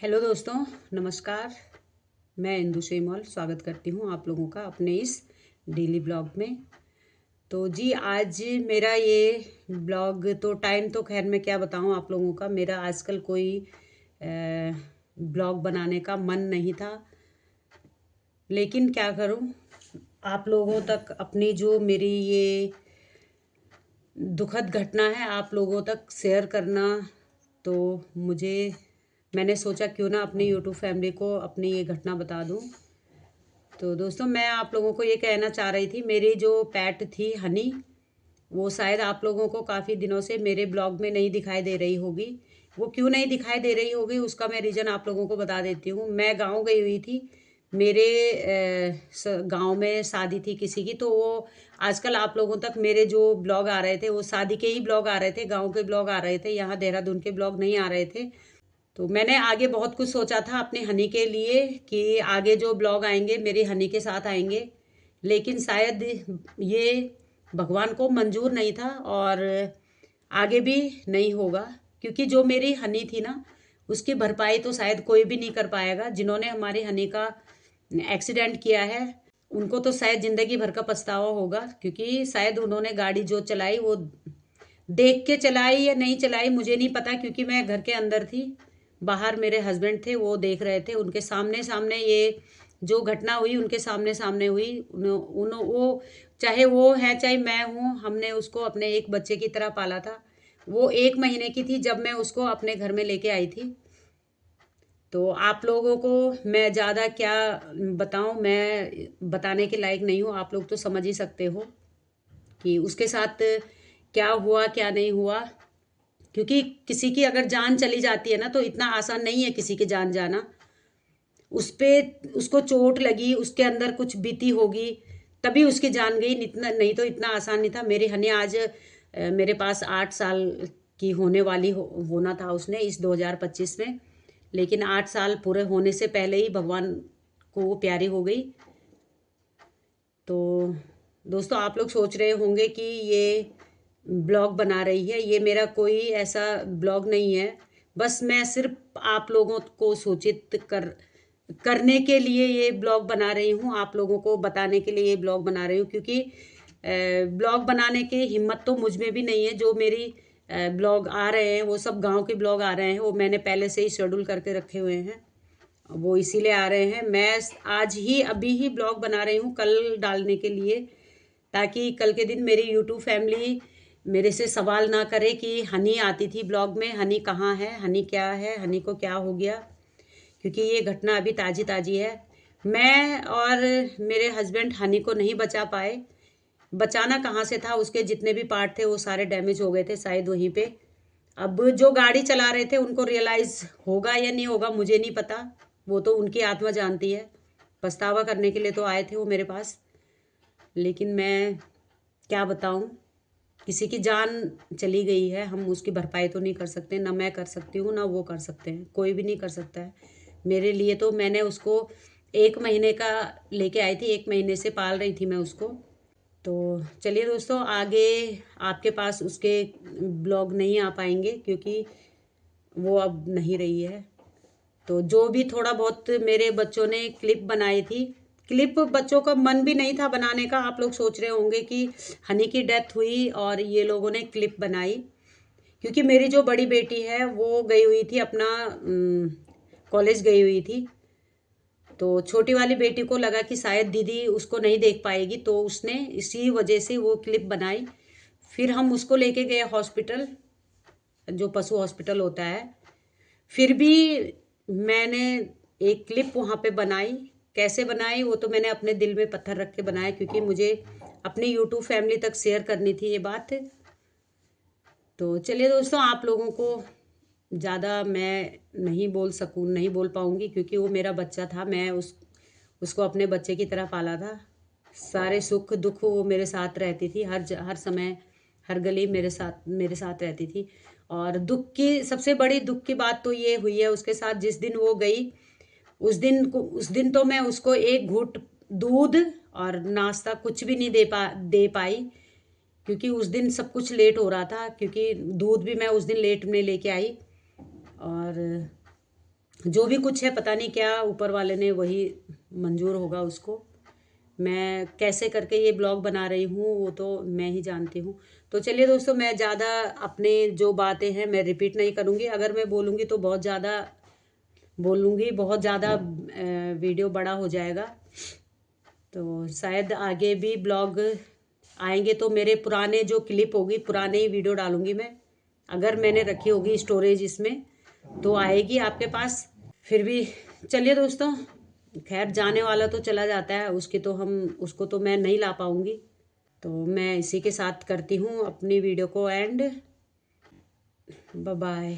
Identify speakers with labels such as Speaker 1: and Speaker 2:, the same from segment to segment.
Speaker 1: Hello दोस्तों, नमस्कार। मैं इंदु शेमोल स्वागत करती हूँ आप लोगों का अपने इस डेली ब्लॉग में। तो जी आज मेरा ये ब्लॉग तो टाइम तो खैर मैं क्या बताऊँ आप लोगों का, मेरा आजकल कोई ब्लॉग बनाने का मन नहीं था, लेकिन क्या करूँ, आप लोगों तक अपनी जो मेरी ये दुखद घटना है आप लोगों तक शेयर करना, तो मैंने सोचा क्यों ना अपनी यूट्यूब फैमिली को अपनी ये घटना बता दूं। तो दोस्तों मैं आप लोगों को ये कहना चाह रही थी, मेरी जो पेट थी हनी, वो शायद आप लोगों को काफ़ी दिनों से मेरे ब्लॉग में नहीं दिखाई दे रही होगी। वो क्यों नहीं दिखाई दे रही होगी उसका मैं रीज़न आप लोगों को बता देती हूँ। मैं गांव गई हुई थी, मेरे गांव में शादी थी किसी की, तो वो आजकल आप लोगों तक मेरे जो ब्लॉग आ रहे थे वो शादी के ही ब्लॉग आ रहे थे, गांव के ब्लॉग आ रहे थे, यहाँ देहरादून के ब्लॉग नहीं आ रहे थे। तो मैंने आगे बहुत कुछ सोचा था अपने हनी के लिए कि आगे जो ब्लॉग आएंगे मेरी हनी के साथ आएंगे, लेकिन शायद ये भगवान को मंजूर नहीं था और आगे भी नहीं होगा, क्योंकि जो मेरी हनी थी ना उसकी भरपाई तो शायद कोई भी नहीं कर पाएगा। जिन्होंने हमारी हनी का एक्सीडेंट किया है उनको तो शायद ज़िंदगी भर का पछतावा होगा, क्योंकि शायद उन्होंने गाड़ी जो चलाई वो देख के चलाई या नहीं चलाई मुझे नहीं पता, क्योंकि मैं घर के अंदर थी, बाहर मेरे हस्बैंड थे वो देख रहे थे। उनके सामने सामने ये जो घटना हुई उनके सामने सामने हुई। वो चाहे वो है चाहे मैं हूँ, हमने उसको अपने एक बच्चे की तरह पाला था। वो 1 महीने की थी जब मैं उसको अपने घर में लेके आई थी। तो आप लोगों को मैं ज़्यादा क्या बताऊँ, मैं बताने के लायक नहीं हूँ, आप लोग तो समझ ही सकते हो कि उसके साथ क्या हुआ क्या नहीं हुआ। क्योंकि किसी की अगर जान चली जाती है ना तो इतना आसान नहीं है किसी की जान जाना। उस पे उसको चोट लगी, उसके अंदर कुछ बीती होगी तभी उसकी जान गई, इतना नहीं तो इतना आसान नहीं था। मेरी हनी आज मेरे पास 8 साल की होना था उसने इस 2025 में, लेकिन 8 साल पूरे होने से पहले ही भगवान को वो प्यारी हो गई। तो दोस्तों आप लोग सोच रहे होंगे कि ये ब्लॉग बना रही है, ये मेरा कोई ऐसा ब्लॉग नहीं है। बस मैं सिर्फ आप लोगों को सूचित करने के लिए ये ब्लॉग बना रही हूँ, आप लोगों को बताने के लिए ये ब्लॉग बना रही हूँ, क्योंकि ब्लॉग बनाने की हिम्मत तो मुझ में भी नहीं है। जो मेरी ब्लॉग आ रहे हैं वो सब गांव के ब्लॉग आ रहे हैं, वो मैंने पहले से ही शेड्यूल करके रखे हुए हैं, वो इसीलिए आ रहे हैं। मैं आज ही अभी ही ब्लॉग बना रही हूँ कल डालने के लिए, ताकि कल के दिन मेरी यूट्यूब फैमिली मेरे से सवाल ना करे कि हनी आती थी ब्लॉग में, हनी कहाँ है, हनी क्या है, हनी को क्या हो गया। क्योंकि ये घटना अभी ताज़ी ताज़ी है। मैं और मेरे हस्बैंड हनी को नहीं बचा पाए। बचाना कहाँ से था, उसके जितने भी पार्ट थे वो सारे डैमेज हो गए थे शायद वहीं पे। अब जो गाड़ी चला रहे थे उनको रियलाइज़ होगा या नहीं होगा मुझे नहीं पता, वो तो उनकी आत्मा जानती है। पछतावा करने के लिए तो आए थे वो मेरे पास, लेकिन मैं क्या बताऊं, किसी की जान चली गई है, हम उसकी भरपाई तो नहीं कर सकते, ना मैं कर सकती हूँ ना वो कर सकते हैं, कोई भी नहीं कर सकता है। मेरे लिए तो मैंने उसको 1 महीने का लेके आई थी, 1 महीने से पाल रही थी मैं उसको। तो चलिए दोस्तों, आगे आपके पास उसके ब्लॉग नहीं आ पाएंगे क्योंकि वो अब नहीं रही है। तो जो भी थोड़ा बहुत मेरे बच्चों ने क्लिप बनाई थी, क्लिप बच्चों का मन भी नहीं था बनाने का। आप लोग सोच रहे होंगे कि हनी की डेथ हुई और ये लोगों ने क्लिप बनाई, क्योंकि मेरी जो बड़ी बेटी है वो गई हुई थी अपना कॉलेज गई हुई थी। तो छोटी वाली बेटी को लगा कि शायद दीदी उसको नहीं देख पाएगी, तो उसने इसी वजह से वो क्लिप बनाई। फिर हम उसको लेके गए हॉस्पिटल, जो पशु हॉस्पिटल होता है। फिर भी मैंने एक क्लिप वहाँ पे बनाई। कैसे बनाई वो तो मैंने अपने दिल में पत्थर रख के बनाया, क्योंकि मुझे अपनी यूट्यूब फैमिली तक शेयर करनी थी ये बात। तो चलिए दोस्तों, आप लोगों को ज़्यादा मैं नहीं बोल पाऊँगी, क्योंकि वो मेरा बच्चा था। मैं उसको अपने बच्चे की तरह पाला था। सारे सुख दुख वो मेरे साथ रहती थी, हर समय हर गली मेरे साथ रहती थी। और सबसे बड़ी दुख की बात तो ये हुई है उसके साथ, जिस दिन वो गई उस दिन तो मैं उसको एक घूंट दूध और नाश्ता कुछ भी नहीं दे पाई, क्योंकि उस दिन सब कुछ लेट हो रहा था, क्योंकि दूध भी मैं उस दिन लेट में लेके आई। और जो भी कुछ है पता नहीं क्या ऊपर वाले ने वही मंजूर होगा उसको। मैं कैसे करके ये ब्लॉग बना रही हूँ वो तो मैं ही जानती हूँ। तो चलिए दोस्तों, मैं ज़्यादा अपने जो बातें हैं मैं रिपीट नहीं करूँगी। अगर मैं बोलूँगी तो बहुत ज़्यादा बोलूँगी, बहुत ज़्यादा वीडियो बड़ा हो जाएगा। तो शायद आगे भी ब्लॉग आएंगे तो मेरे पुराने जो क्लिप होगी, पुराने ही वीडियो डालूँगी मैं। अगर मैंने रखी होगी स्टोरेज इसमें तो आएगी आपके पास। फिर भी चलिए दोस्तों, खैर जाने वाला तो चला जाता है, उसको तो मैं नहीं ला पाऊँगी। तो मैं इसी के साथ करती हूँ अपनी वीडियो को end. Bye bye.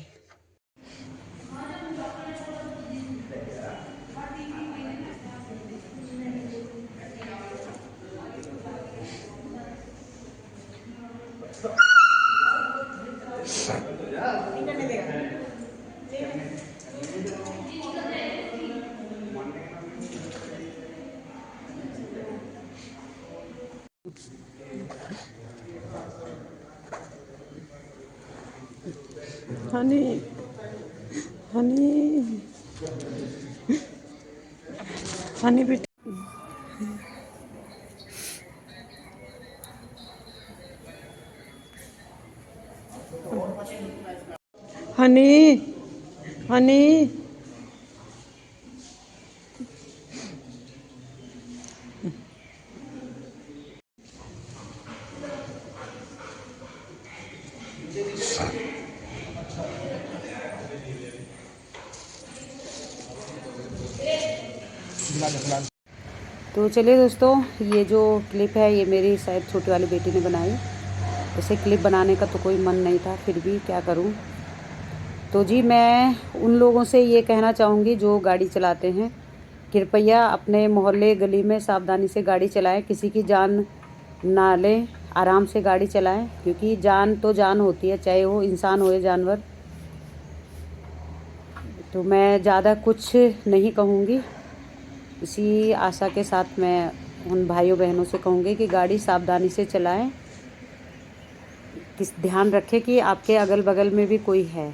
Speaker 2: Honey Honey Honey बेटा, हनी हनी
Speaker 1: तो चलिए दोस्तों, ये जो क्लिप है ये मेरी शायद छोटी वाली बेटी ने बनाई। ऐसे क्लिप बनाने का तो कोई मन नहीं था, फिर भी क्या करूं। तो जी मैं उन लोगों से ये कहना चाहूँगी जो गाड़ी चलाते हैं, कृपया अपने मोहल्ले गली में सावधानी से गाड़ी चलाएं, किसी की जान ना लें, आराम से गाड़ी चलाएं, क्योंकि जान तो जान होती है, चाहे वो इंसान हो या जानवर। तो मैं ज़्यादा कुछ नहीं कहूँगी। इसी आशा के साथ मैं उन भाइयों बहनों से कहूँगी कि गाड़ी सावधानी से चलाएं, ध्यान रखें कि आपके अगल बगल में भी कोई है।